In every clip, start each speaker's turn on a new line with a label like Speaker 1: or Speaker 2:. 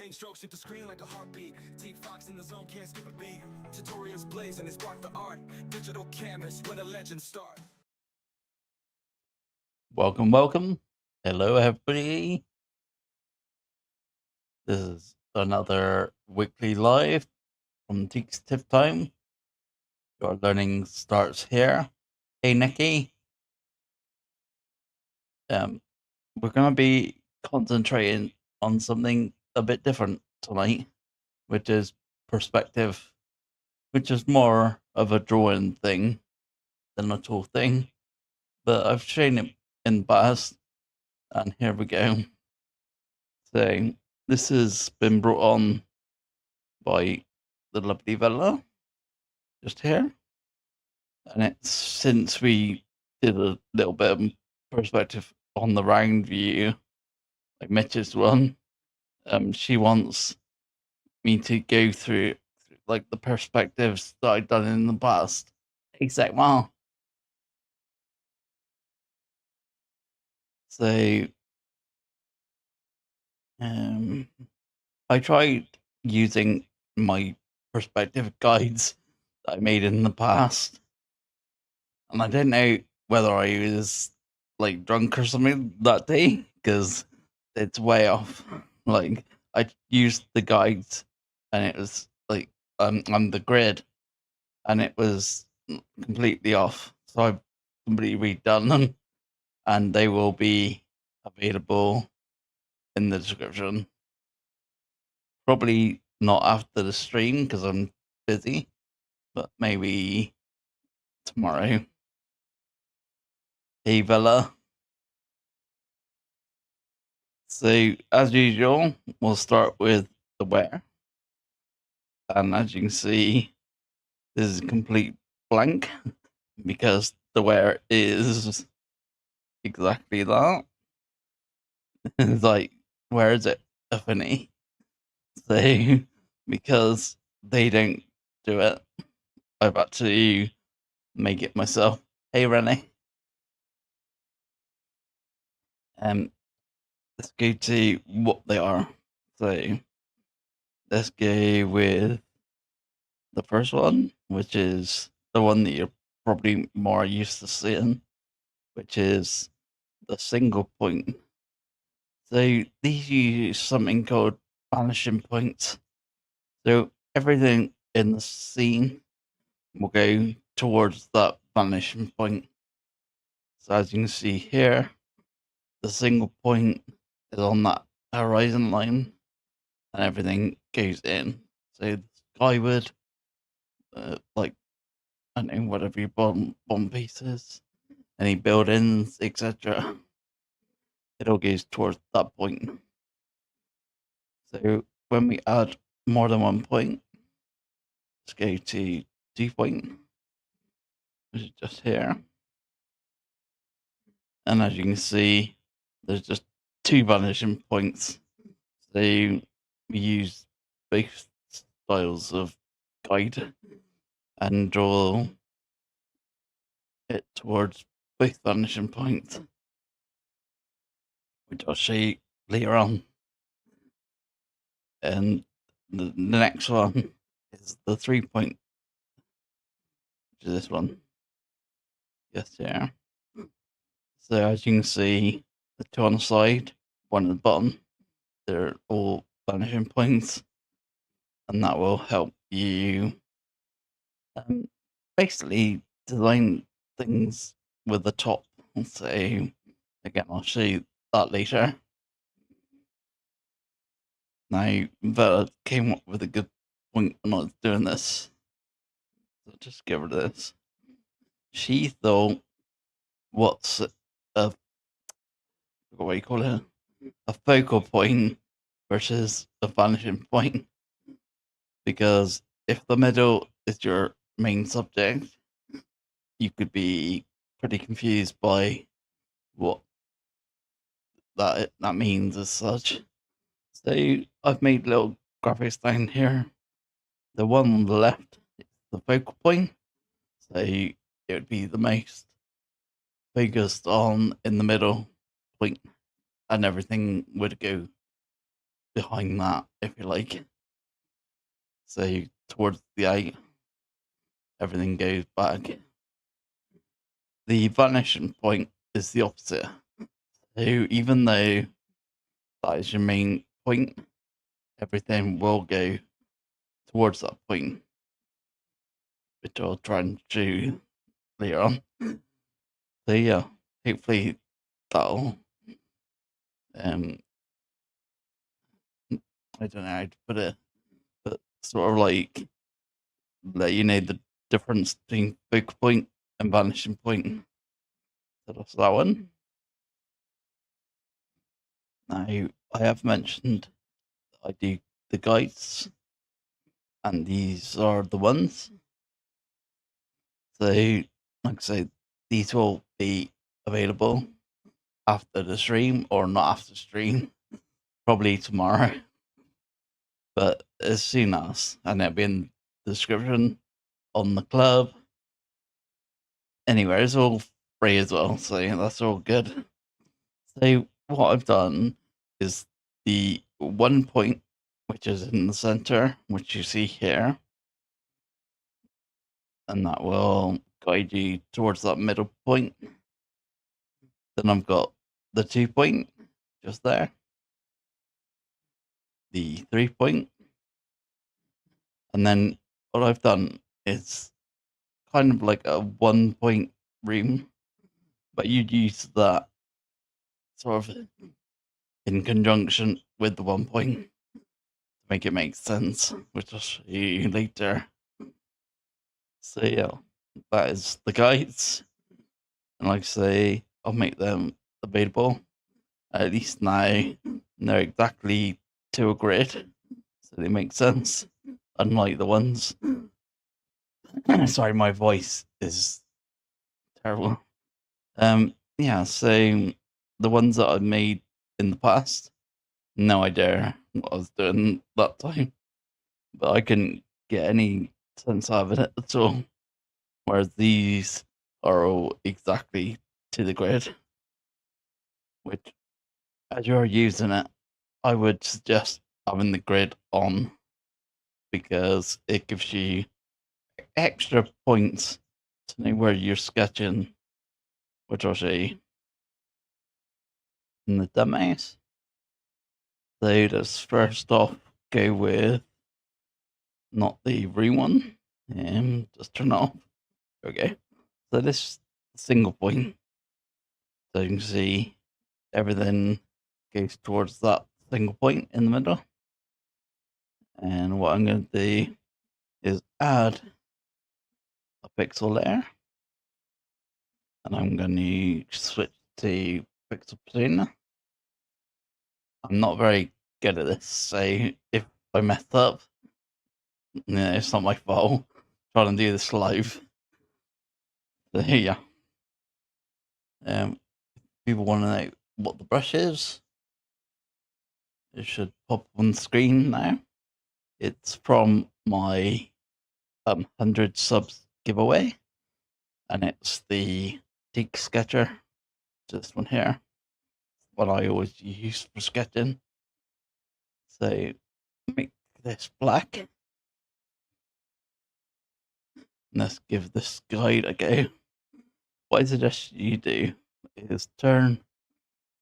Speaker 1: Pain strokes hit the screen like a heartbeat. Teek Fox in the zone, can't skip a beat. Tutorials blaze and they spark the art. Digital canvas, where the legends start.
Speaker 2: Welcome, welcome. Hello, everybody. This is another weekly live from Teeks Tip Time. Your learning starts here. Hey, Nikki. We're going to be concentrating on something a bit different tonight, which is perspective, which is more of a drawing thing than a tool thing. But I've shown it in the past, and here we go. So this has been brought on by the lovely Vella, just here. And it's since we did a little bit of perspective on the round view, like Mitch's one, she wants me to go through like the perspectives that I've done in the past. Exact well. So I tried using my perspective guides that I made in the past, and I didn't know whether I was like drunk or something that day because it's way off. Like I used the guides and it was like on the grid and it was completely off. So I've completely redone them and they will be available in the description. Probably not after the stream because I'm busy, but maybe tomorrow. Hey Vella. So as usual, we'll start with the where. And as you can see, this is a complete blank because the where is exactly that. It's like, where is it? Affinity. So because they don't do it, I've had to make it myself. Hey Rennie. Let's go to what they are. So let's go with the first one, which is the one that you're probably more used to seeing, which is the single point. So these use something called vanishing points. So everything in the scene will go towards that vanishing point. So as you can see here, the single point is on that horizon line and everything goes in. So skyward, like, I don't know, whatever your bomb pieces, any buildings, etc. It all goes towards that point. So when we add more than 1 point, let's go to 2 point, which is just here. And as you can see, there's just 2 vanishing points. So we use both styles of guide and draw it towards both vanishing points, which I'll show you later on. And the next one is the 3 point, which is this one. Yes, yeah. So as you can see, the 2 on the side, 1 at the bottom, they're all vanishing points, and that will help you basically design things with the top. So again, I'll show you that later. Now, Vera came up with a good point when I was doing this. So just get rid of this. She thought, what's a, what do you call it? A focal point versus a vanishing point. Because if the middle is your main subject, you could be pretty confused by what that means as such. So I've made little graphics down here. The one on the left is the focal point. So it would be the most focused on in the middle point, and everything would go behind that, if you like. So towards the eye, everything goes back. The vanishing point is the opposite. So even though that is your main point, everything will go towards that point, which I'll try and show later on. So yeah, hopefully that'll I don't know how to put it, but sort of like let you know the difference between focal point and vanishing point. So that's that one. Now I have mentioned I do the guides, and these are the ones. So like I say, these will be available after the stream or not after stream, probably tomorrow. But as soon as, and it'll be in the description on the club. Anyway, it's all free as well, so that's all good. So what I've done is the 1 point, which is in the center, which you see here, and that will guide you towards that middle point. Then I've got the 2 point just there, the 3 point, and then what I've done is kind of like a 1 point room, but you'd use that sort of in conjunction with the 1 point to make it make sense, which I'll show you later. So yeah, that is the guides, and like I say, I'll make them available. At least now they're exactly to a grid, so they make sense, unlike the ones. Sorry, my voice is terrible. Yeah, so the ones that I've made in the past, no idea what I was doing that time, but I couldn't get any sense out of it at all. Whereas these are all exactly to the grid, which, as you're using it, I would suggest having the grid on because it gives you extra points to know where you're sketching, which I'll show you in the demos. So let's first off go with not the room one, and just turn it off. Okay, so this single point, so you can see everything goes towards that single point in the middle. And what I'm going to do is add a pixel layer, and I'm going to switch to pixel persona. I'm not very good at this, so if I mess up, it's not my fault. I'm trying to do this live. So yeah. People want to know what the brush is. It should pop on the screen now. It's from my 100 subs giveaway, and it's the Teek sketcher. This one here, what I always use for sketching. So make this black. And let's give this guide a go. What I suggest you do is turn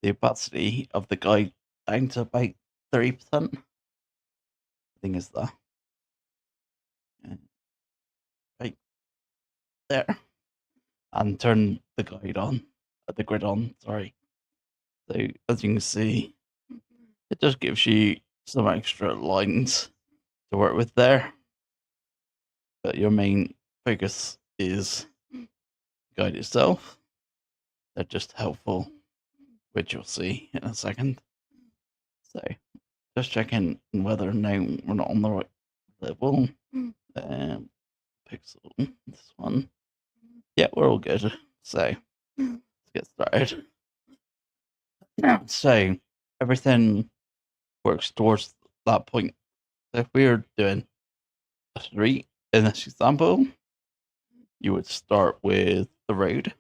Speaker 2: the opacity of the guide down to about 30%. I think it's that. Right there. And turn the guide on, the grid on, sorry. So as you can see, it just gives you some extra lines to work with there. But your main focus is the guide itself. They're just helpful, which you'll see in a second. So just checking whether now we're not on the right level. Pixel, this one. Yeah, we're all good. So let's get started. So everything works towards that point. So if we were doing a street in this example, you would start with the road,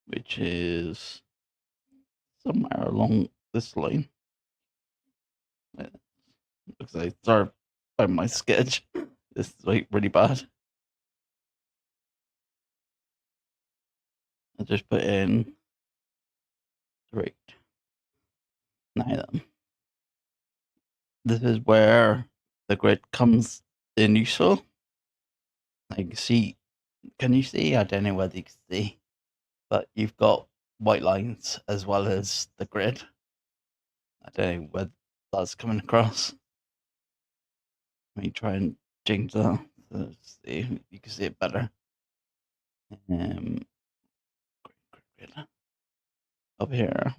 Speaker 2: which is somewhere along this line. Because I started by my sketch. This is like really bad. I just put in 3. Now then, this is where the grid comes in useful. Like, see, can you see? I don't know whether you can see, but you've got white lines as well as the grid. I don't know whether that's coming across. Let me try and change that so see, you can see it better. Grid. Up here,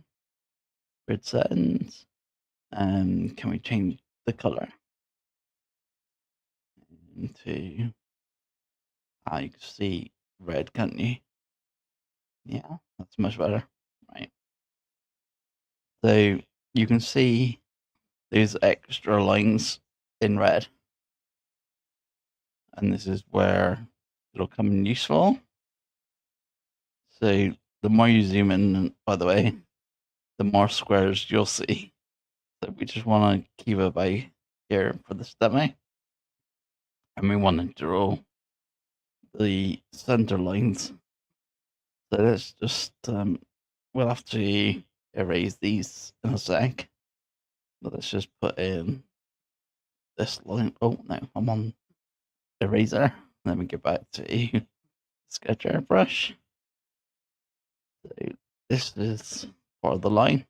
Speaker 2: grid settings. Can we change the color into, you can see red, can't you? Yeah, that's much better. Right. So you can see these extra lines in red. And this is where it'll come in useful. So the more you zoom in, by the way, the more squares you'll see. So we just want to keep it by here for this demo. And we want to draw the center lines. So let's just, we'll have to erase these in a sec. But let's just put in this line. Oh no, I'm on eraser. Let me get back to sketch airbrush. So this is part of the line.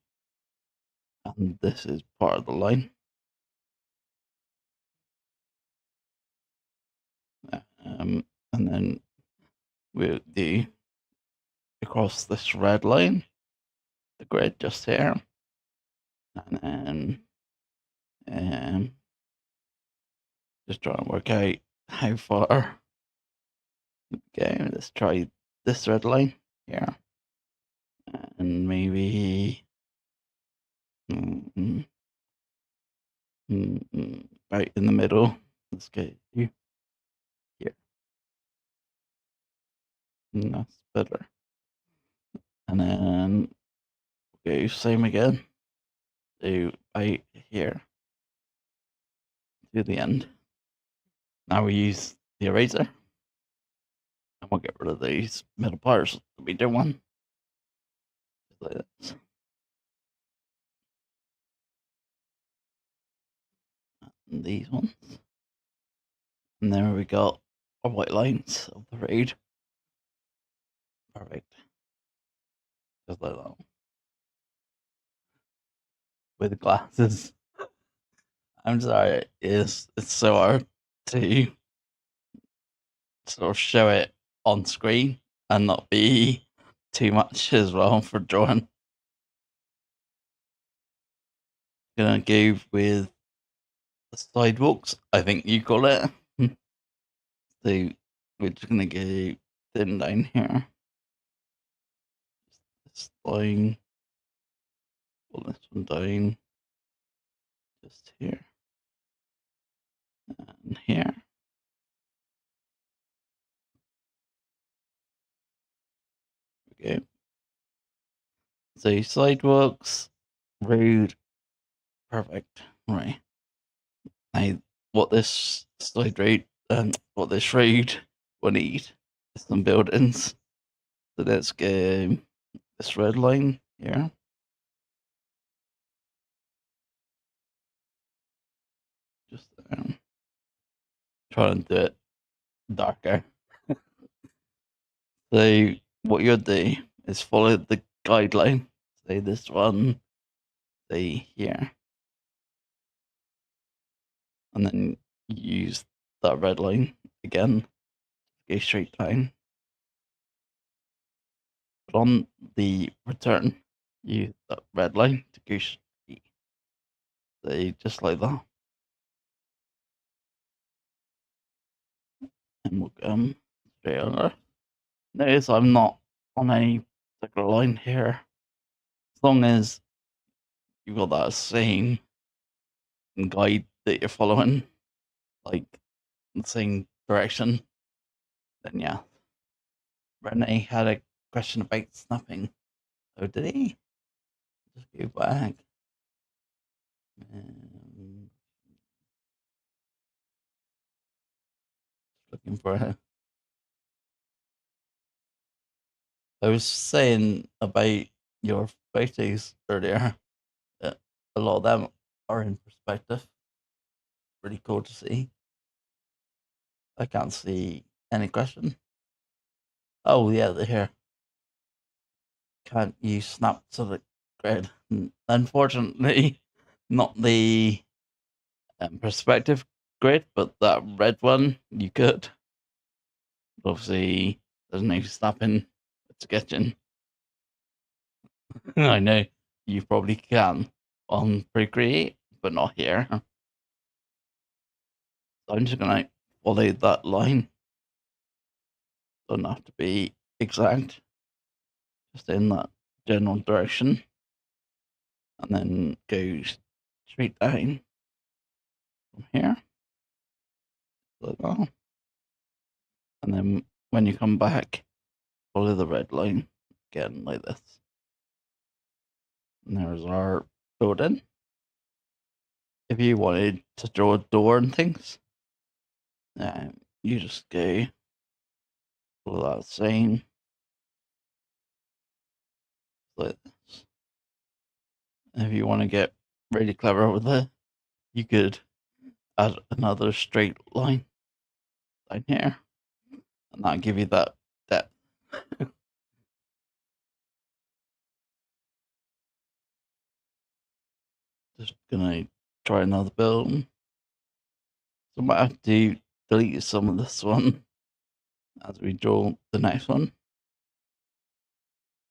Speaker 2: And this is part of the line. And then we'll do across this red line, the grid just here. And then just try and work out how far. Okay, let's try this red line here. And maybe right in the middle. Let's get you here. That's better. And then go same again. Do right here to the end. Now we use the eraser. And we'll get rid of these middle parts that we don't want. Just like this. And these ones. And there we got our white lines of the road. Perfect. Just like that. With glasses. I'm sorry, it's so hard to sort of show it on screen and not be too much as well for drawing. Gonna go with the sidewalks, I think you call it. So we're just gonna go thin down here. This line, pull this one down, just here and here. Okay. So sidewalks, road, perfect. Right. Now, what this side road and what this road will need is some buildings. So let's go this red line here. Just try and do it darker. So what you'll do is follow the guideline. Say this one, say here. And then use that red line again, go straight down. But on the return, use that red line to go straight. So just like that. And we'll come straight under. Notice I'm not on any particular line here. As long as you've got that same guide that you're following, like the same direction, then yeah. Renee had a question about snapping. Oh, did he? Just go back. looking for it. I was saying about your photos earlier. A lot of them are in perspective. Really cool to see. I can't see any question. Oh yeah, they're here. Can't you snap to the grid? Unfortunately, not the perspective grid, but that red one you could. Obviously, there's no snapping. It's sketching. I know you probably can on Procreate, but not here. So I'm just gonna follow that line. Doesn't have to be exact, just in that general direction, and then go straight down from here, like that. And then when you come back, follow the red line again, like this. And there's our building. If you wanted to draw a door and things, you just go follow that same, like this. And if you want to get really clever with it, you could add another straight line down here, and that'll give you that depth. Just gonna try another build. So I might have to delete some of this one as we draw the next one.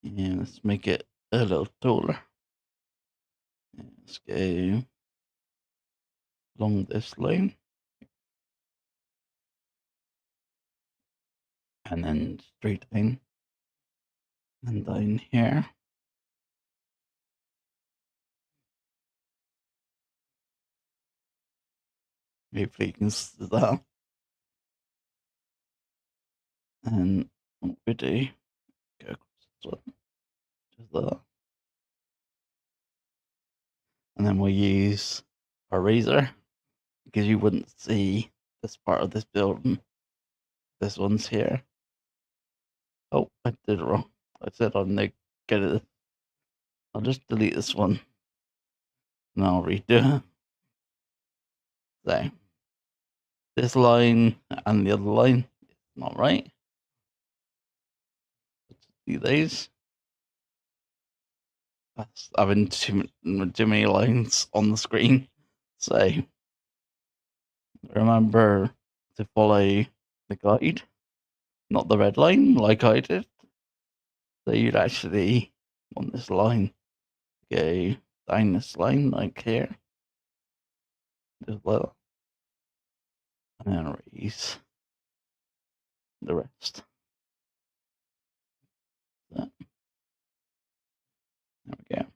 Speaker 2: And let's make it a little taller. And let's go along this line. And then straight in. And down here. Hopefully you can see that. And what we do, go across this one. Just that. And then we'll use a razor because you wouldn't see this part of this building. This one's here. Oh, I did it wrong. I said I'm gonna get it. I'll just delete this one and I'll redo it. So this line and the other line is not right. Let's do these. That's having too many lines on the screen. So remember to follow the guide, not the red line like I did. So you'd actually want this line to go down this line like here. Just like that. And then erase the rest. So, there we go.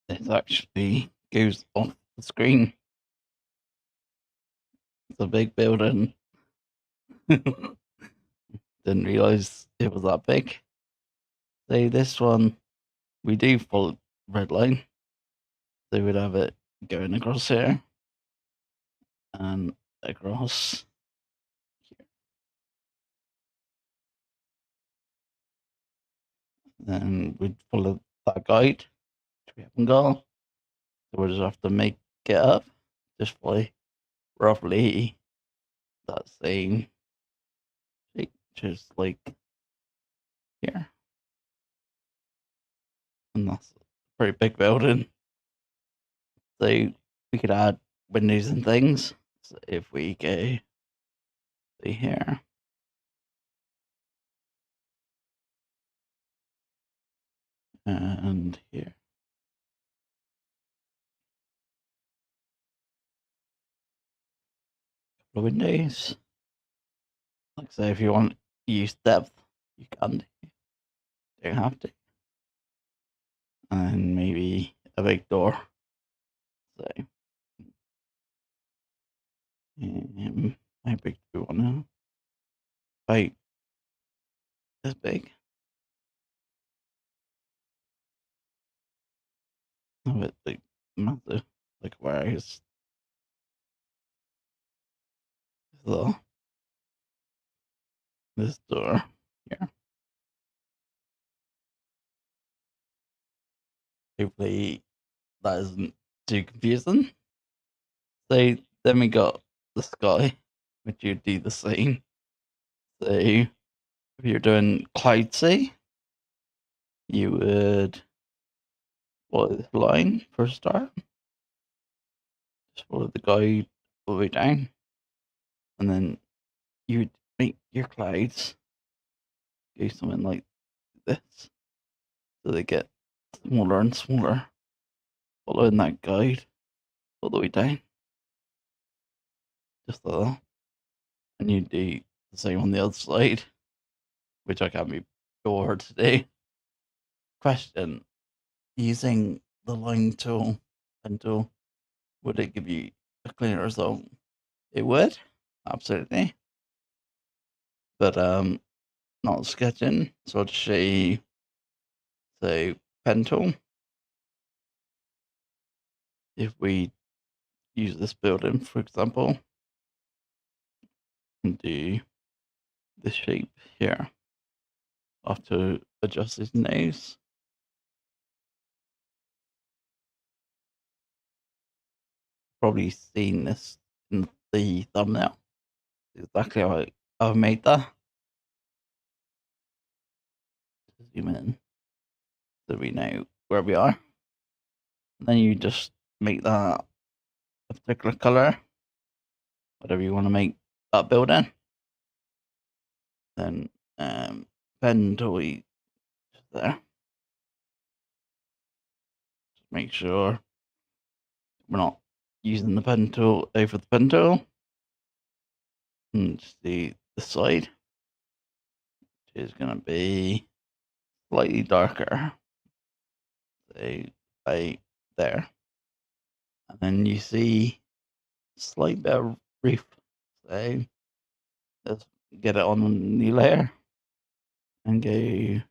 Speaker 2: This actually goes off the screen. It's a big building. Didn't realize it was that big. So this one, we do follow red line. So we'd have it going across here and across here. Then we'd follow that guide, which we haven't got. So we'll just have to make it up, just follow roughly that same shape, just like here. And that's a pretty big building. So we could add windows and things. So if we go see here, and here. Couple of windows. Like I say, if you want to use depth, you can do. Don't have to. And maybe a big door. So how big do we want now? About this big. A bit like massive, like a warehouse. this door here. Hopefully that isn't too confusing. So then we got the sky, which you do the same. So if you're doing cloud sea, you would follow this line for a start. Just follow the guide all the way down. And then you would make your clouds go something like this. So they get smaller and smaller, following that guide all the way down. Just like that. And you do the same on the other side, which I can't be bored today. Question: using the line tool and tool, would it give you a cleaner result? It would, absolutely. But not sketching, so I'll just show you. So pen tool. If we use this building, for example, and do this shape here, I have to adjust his nose. Probably seen this in the thumbnail. Exactly how I've made that. Zoom in so we know where we are. And then you just make that a particular color, whatever you want to make that building. Then pen tool just there. Just make sure we're not using the pen tool over the pen tool. And just the side, which is going to be slightly darker. So right there. And then you see slight bit of roof. So let's get it on a new layer and go to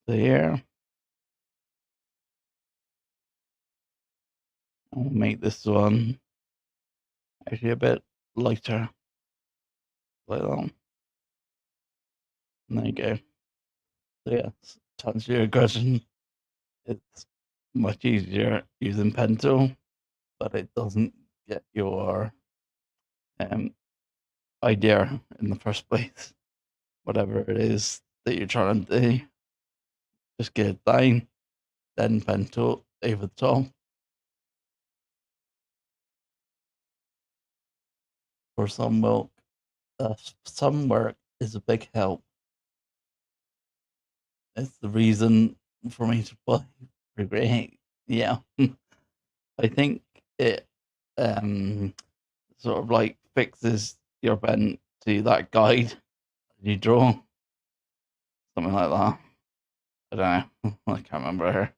Speaker 2: here. And we'll make this one actually a bit lighter, like that. And there you go. So yeah, to answer your question, it's much easier using pen tool, but it doesn't get your idea in the first place. Whatever it is that you're trying to do, just get it down, then pen tool over the top. For some work is a big help. It's the reason for me to buy Recreate. Yeah. I think it sort of like fixes your pen to that guide you draw. Something like that. I don't know. I can't remember.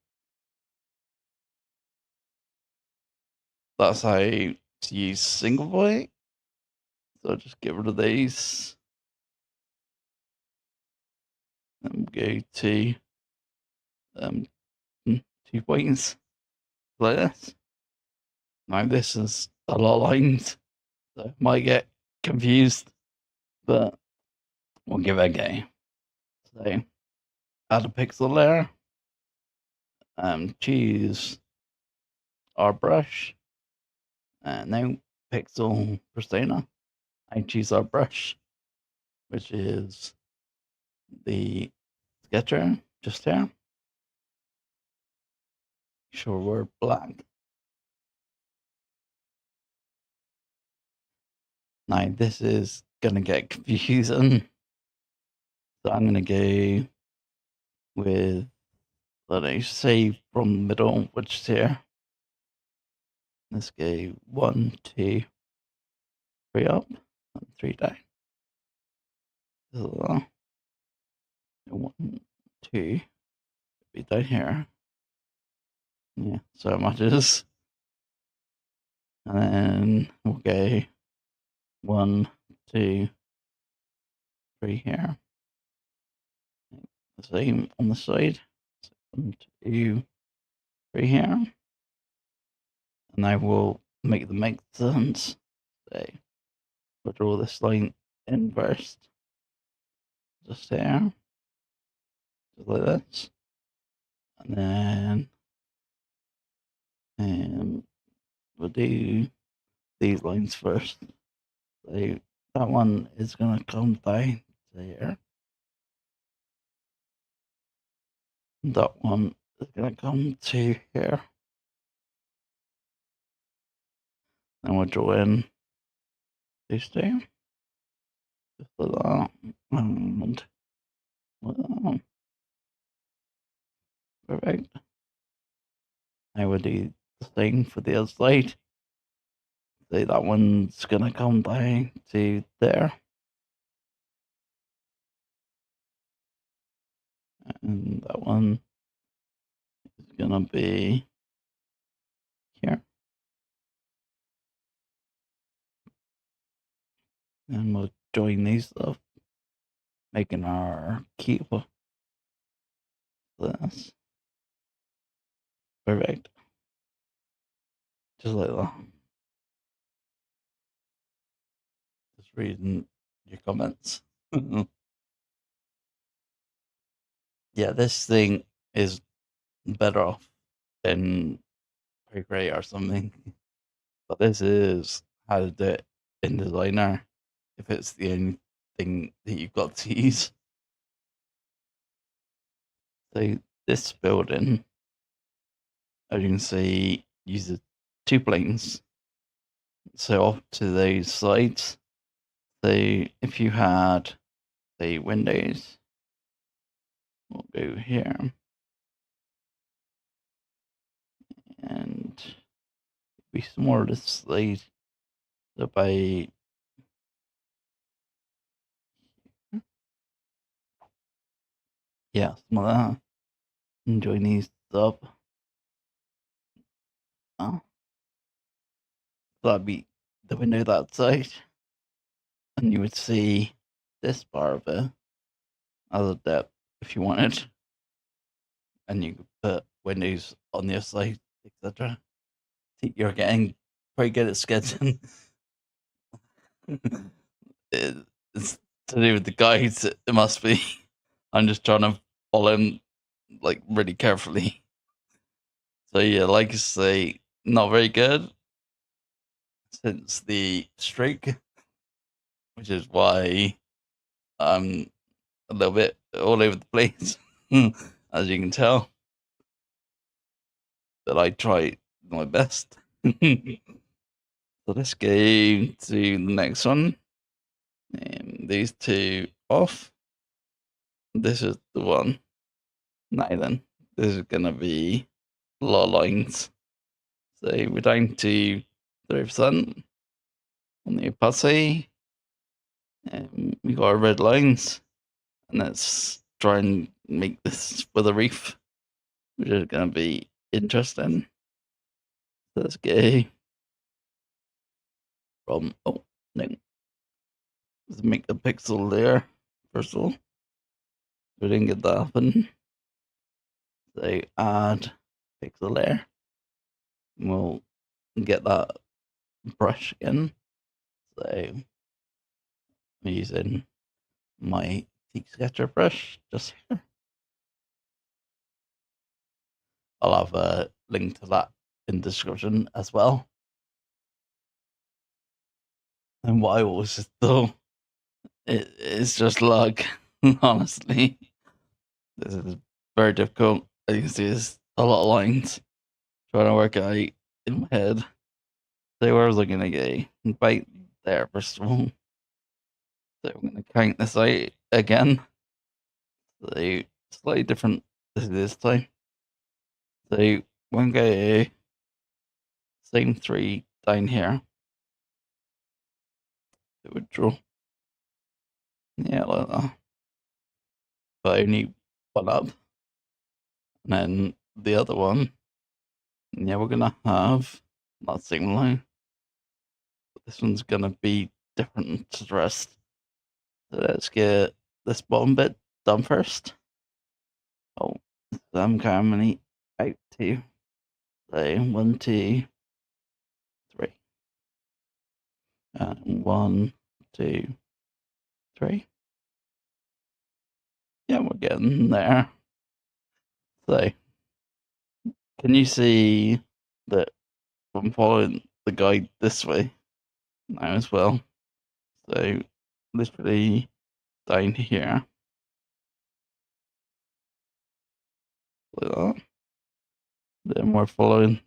Speaker 2: That's how to use single point. So just get rid of these. And go to 2 points like this. Now this is a lot of lines, so I might get confused, but we'll give it a go. So add a pixel layer, choose our brush, and now pixel persona. I choose our brush, which is the sketcher just here. Sure, we're black. Now this is gonna get confusing, so I'm gonna go with, let's say, from the middle, which is here. Let's go 1, 2, 3 up and 3 down. 1, 2, be down here. Yeah, so much is. And then we'll go 1, 2, 3 here. The same on the side. 1, 2, 3 here. And I will make them make sense. So we'll draw this line in first. Just there. Just like this. And then we'll do these lines first. So that one is going to come down there. That one is going to come to here. And we'll draw in these two. Just like that. And like that. Perfect. Now we'll do the same for the other side. So that one's going to come down to there. And that one is going to be here. And we'll join these up, making our cube. This. Perfect. Just like that. Just reading your comments. Yeah, this thing is better off than Procreate or something. But this is how to do it in Designer if it's the only thing that you've got to use. So this building, as you can see, uses 2 planes. So off to those sides. So if you had, say, windows, we'll go here. And be smaller this side. So by smaller. And join these up. That'd be the window that side. And you would see this part of it as a depth if you wanted. And you could put windows on the other side, etc. You're getting pretty good at sketching. It's to do with the guides, it must be. I'm just trying to follow him like really carefully. So yeah, like I say, not very good since the streak, which is why I'm a little bit all over the place, as you can tell. But I try my best. So let's go to the next one. And these two off. This is the one. Now then, this is gonna be a lot of lines. So we're down to 30% on the opacity. And we got our red lines. And let's try and make this with a reef, which is gonna be interesting. So let's go from no. Let's make a pixel there first of all. We didn't get that happen. So add pixel layer. And we'll get that brush again. So I'm using my Teek sketcher brush just here. I'll have a link to that in the description as well. And what I always thought, it's just luck, honestly. This is very difficult. As you can see, there's a lot of lines trying to work out in my head. So where was I gonna go? Right there, first of all. So I'm gonna count this out again. So slightly different this time. So one go same 3 down here. It would draw. Yeah, like that. But only one up. And then the other one, yeah, we're gonna have that same line. But this one's gonna be different to the rest. So let's get this bottom bit done first. Oh, I'm counting out 2. So 1, 2, 3. And 1, 2, 3. Yeah, we're getting there. So, can you see that I'm following the guide this way now as well? So, literally down here, like that. Then we're following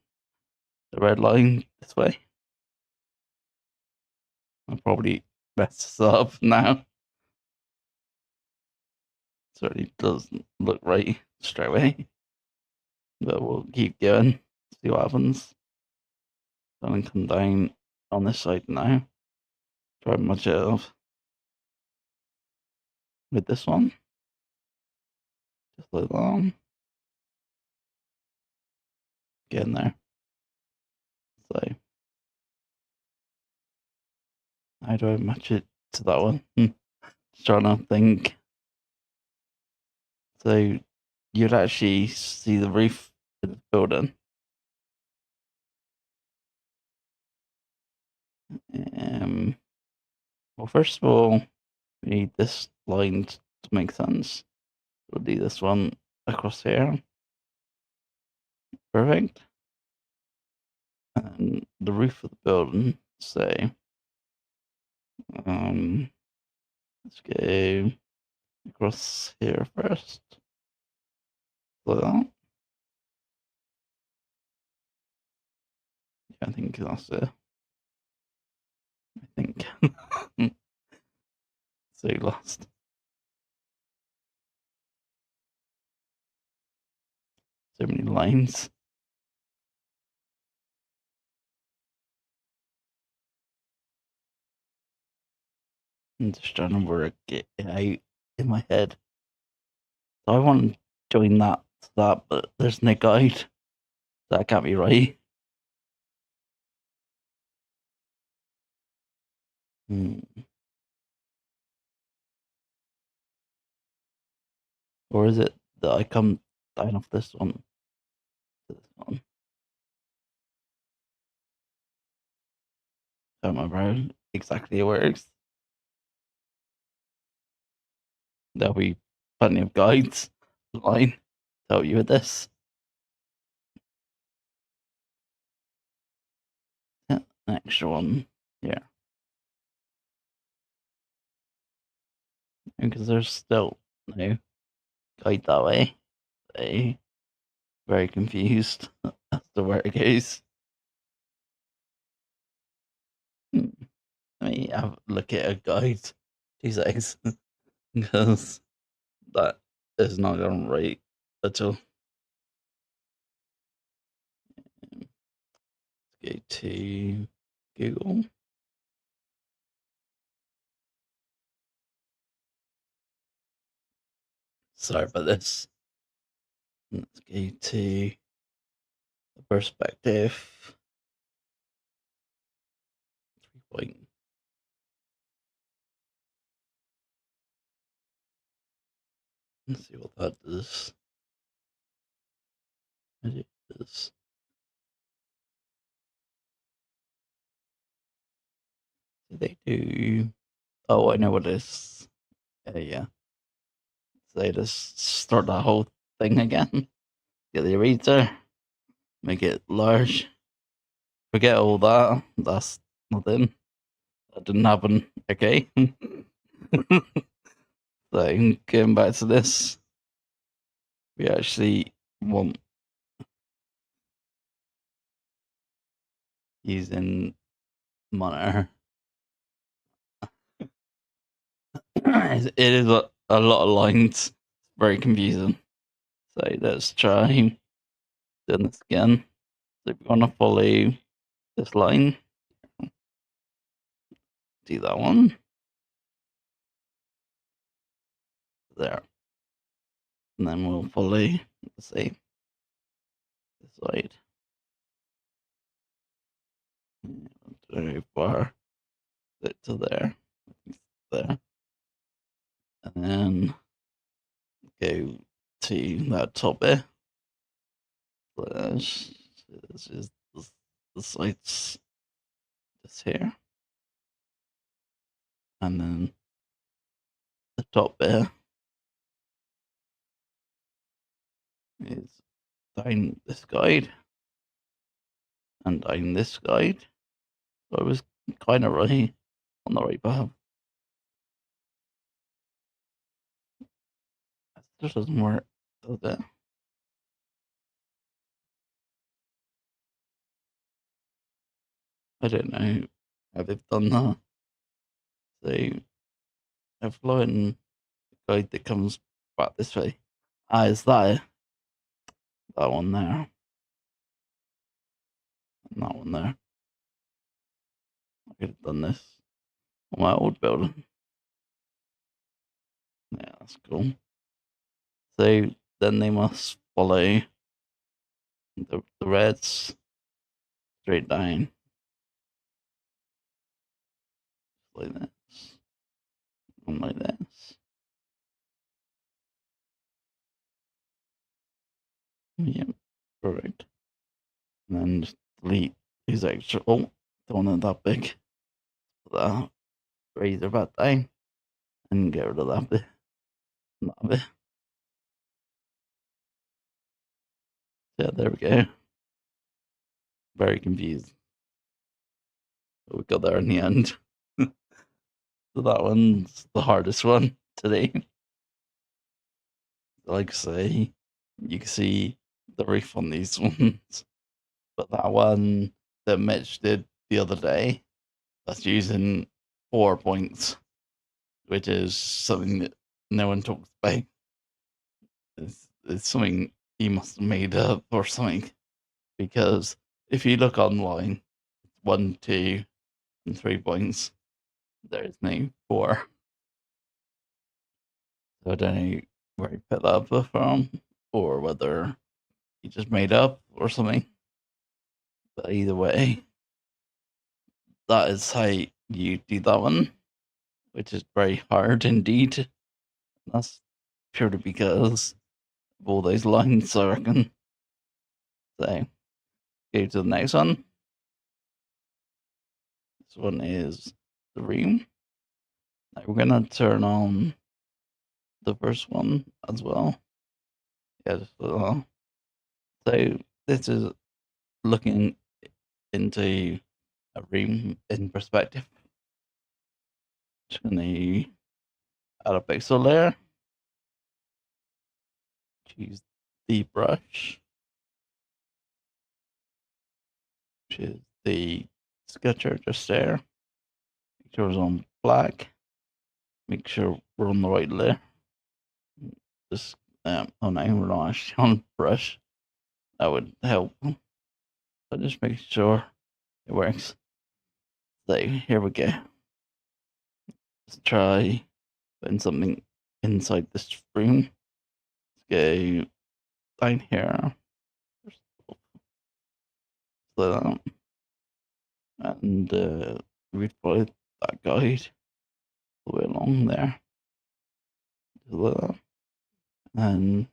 Speaker 2: the red line this way. I'll probably mess this up now. Certainly doesn't look right straight away. But we'll keep going, see what happens. I'm gonna come down on this side now. Try much it off with this one. Just like that. Get in there. So how do I match it to that one? Just trying to think. So you'd actually see the roof of the building. Well, first of all, we need this line to make sense. We'll do this one across here. Perfect. And the roof of the building, say, let's go across here first. Like that. Yeah, I think that's it. I think. So lost. So many lines. I'm just trying to work it out in my head. So I want to join that to that, but there's no guide. That can't be right. Or is it that I come down off this one to this one? I don't remember how exactly it works. There'll be plenty of guides online to help you with this. Yeah, an extra one here. Because there's still no guide that way. They very confused as to where it goes. Let me have a look at a guide. 2 seconds. Because that is not going right at all. Let's go to Google. Sorry about this. Let's go to the perspective. 3 point. Let's see what that does. It is. Do they do? Oh, I know what it is. Yeah. So they just start that whole thing again. Get the eraser, make it large. Forget all that. That's nothing. That didn't happen. Okay. So going back to this, we actually want using monitor. It is a lot of lines. Very confusing. So let's try doing this again. So if you want to follow this line, do that one. There. And then we'll follow the same this side. Very far to there. There. And then go to that top bit. Slash. This is the sites just here. and then the top bit is down this guide and down this guide. So I was kind of right on the right path. It just doesn't work, does it? I don't know how they've done that. So a flowing guide that comes back this way. Ah, is that it? That one there. And that one there. I could have done this on my old building. Yeah, that's cool. So then they must follow the reds straight down. Like this. And like this. Yep, perfect. And then just delete these extra. Oh, don't want it that big. That razor back down. And get rid of that bit. And that bit. Yeah, there we go. Very confused. But we got there in the end. So that one's the hardest one today. Like I say, you can see the reef on these ones. But that one that Mitch did the other day, that's using 4 points, which is something that no one talks about. It's something he must have made up or something. Because if you look online, 1, 2, and 3 points, there's no 4. So I don't know where he picked that up from, or whether he just made up or something. But either way, that is how you do that one, which is very hard indeed. That's purely because of all those lines, I reckon. So, go to the next one. This one is the room. Now we're gonna turn on the first one as well. Yeah, just a little. So this is looking into a room in perspective. Just gonna add a pixel layer. Choose the brush, which is the sketcher just there. Make sure it's on black. Make sure we're on the right layer. Just oh no, we're not actually on brush. That would help. So just make sure it works. So here we go. Let's try putting something inside this room. Let's go down here. Like that. And we'd follow that guide all the way along there. Like that. And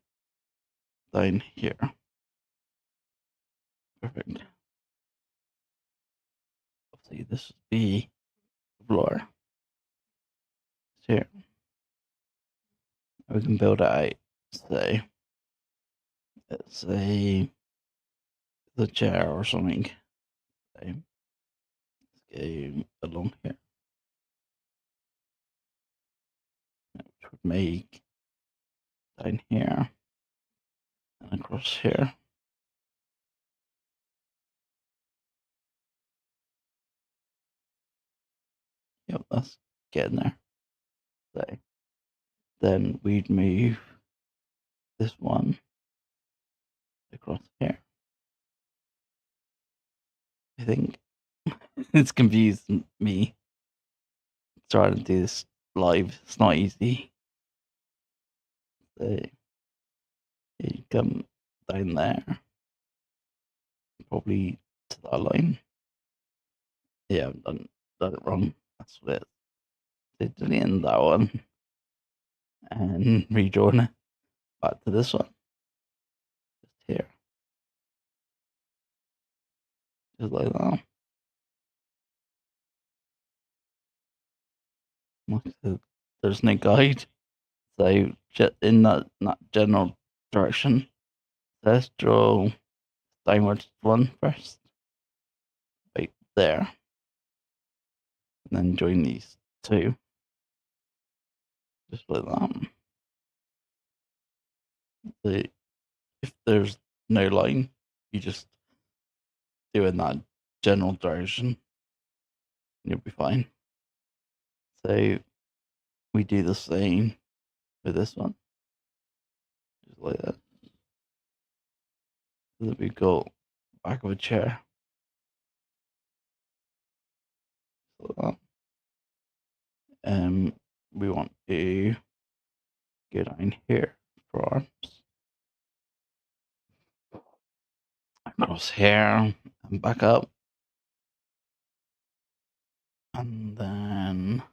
Speaker 2: down here. Perfect. See, this would be the floor. So here. We can build it out. So let's say the chair or something. So let's go along here. Which would make down here and across here. Yep, that's getting there. So then we'd move this one across here. I think it's confused me trying to do this live. It's not easy. So you come down there, probably to that line. Yeah, I've done it wrong. That's what it is. So deleting that one and redrawing it back to this one. Just here. Just like that. Like I said, there's no guide. So in that general direction, let's draw downwards one first, right there, and then join these two, just like that. So if there's no line, you just do in that general direction, and you'll be fine. So we do the same with this one, just like that. So that we've got back of a chair, like that. We want to go down here for arms, across here, and back up, and then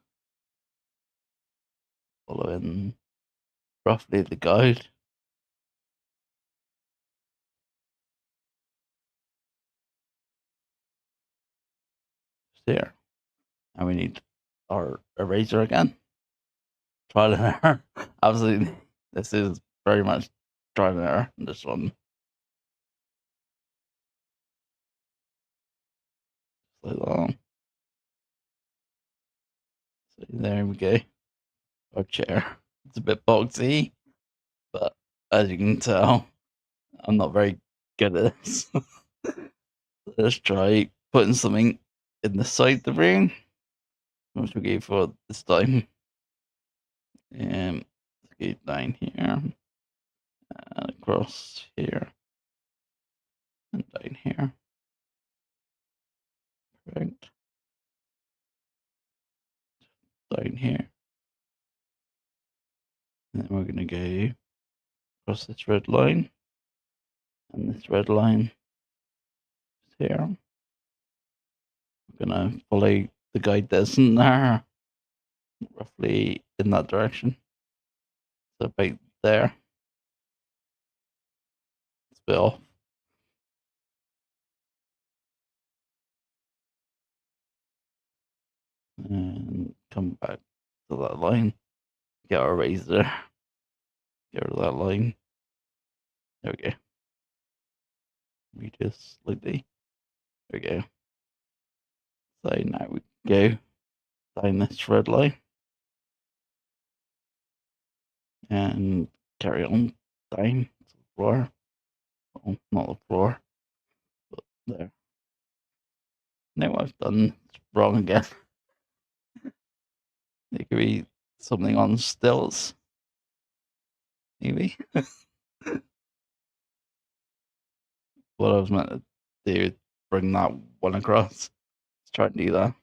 Speaker 2: following roughly the guide. There, and we need our eraser again. Trial and error. Absolutely, this is very much trial and error. This one, like that. So there we go. Our chair. It's a bit boxy, but as you can tell, I'm not very good at this. Let's try putting something in the side of the room. What should we go for this time? Let's go down here and across here and down here. Perfect. Down here. And then we're going to go across this red line and this red line is here. We're going to follow the guide that's in there, roughly in that direction. So about there. It's a bit off. And come back to that line. Get our razor. Get rid of that line. There we go. We just slightly. There we go. So now we go down this red line and carry on down to the floor. Well, not the floor, but there. Now I've done wrong again. It could be something on stilts, maybe. What I was meant to do is bring that one across. Let's try and do that.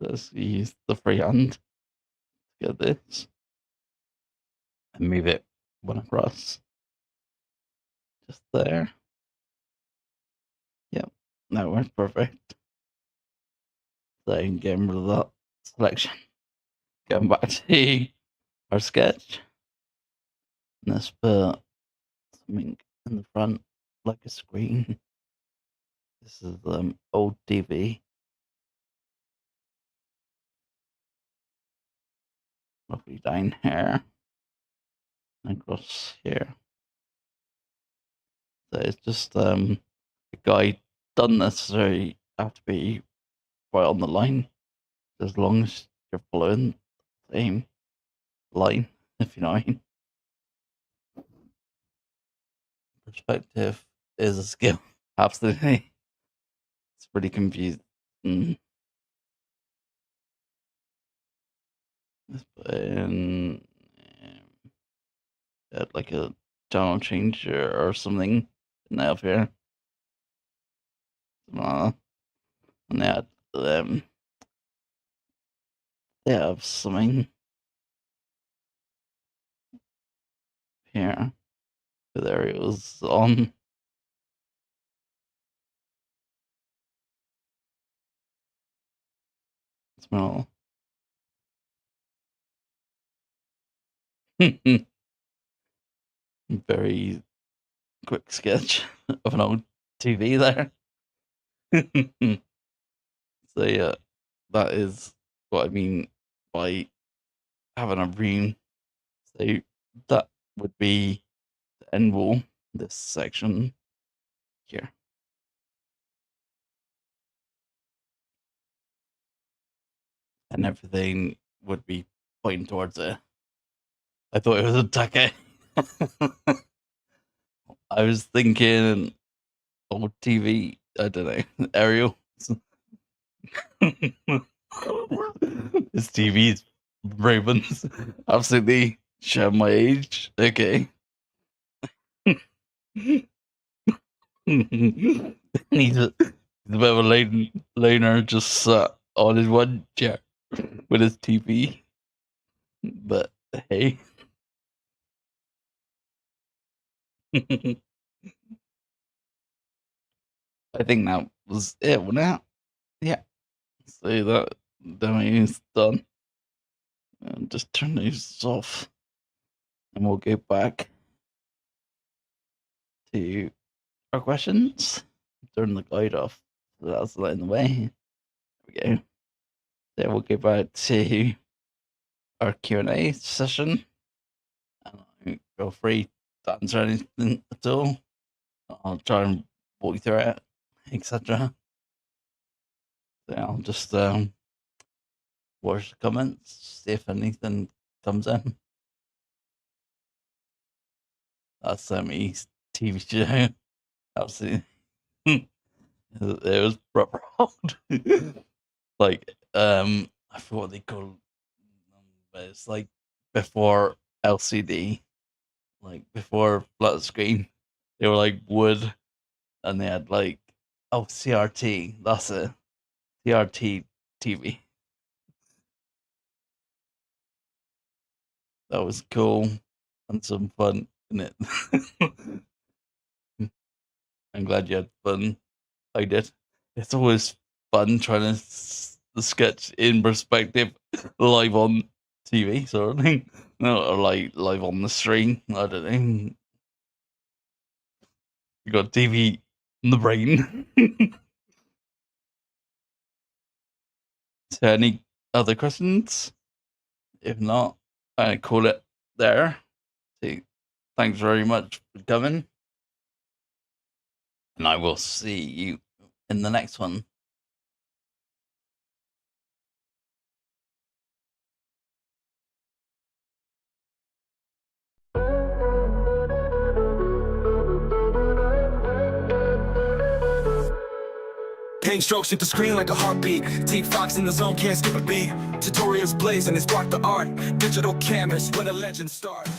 Speaker 2: Let's use the free hand to get this and move it one across. Just there. Yep, that works perfect. So getting rid of that selection. Going back to our sketch. And let's put something in the front, like a screen. This is the old TV. Roughly down here. And across here. So it's just a guide. Doesn't necessarily have to be right on the line. As long as you're following the same line, if you know what I mean. Perspective is a skill. Absolutely. It's pretty confusing. Let's put in like a channel changer or something in there up here. And they have something here with areas on. Smell. Very quick sketch of an old TV there. So yeah, that is what I mean by having a room. So that would be the end wall, this section here. And everything would be pointing towards it. I thought it was a ducky. I was thinking old TV, I don't know, aerial. This TV is Ravens. Absolutely share my age. Okay. he's a bit of a loner, just sat on his one chair with his TV. But hey. I think that was it, wasn't it? Yeah. So that demo is done. And just turn these off. And we'll go back to our questions. Turn the guide off. So that's in the way. There we go. So we'll go back to our Q&A session. And feel free to answer anything at all. I'll try and walk you through it, etc. So I'll just watch the comments, see if anything comes in. That's Sammy's TV show. Absolutely. It was proper old. Like, I forgot what they call, but it's like before LCD, like before flat screen. They were like wood, and they had like CRT. That's it, CRT TV. That was cool and some fun in it. I'm glad you had fun. I did. It's always fun trying to sketch in perspective live on TV sort of thing. No, or like live on the stream. I don't know. You got TV in the brain. So any other questions? If not, I call it there. So thanks very much for coming. And I will see you in the next one.
Speaker 1: Paint strokes hit the screen like a heartbeat. Teek Fox in the zone, can't skip a beat. Tutorials blaze and it's spark the art. Digital canvas when a legend starts.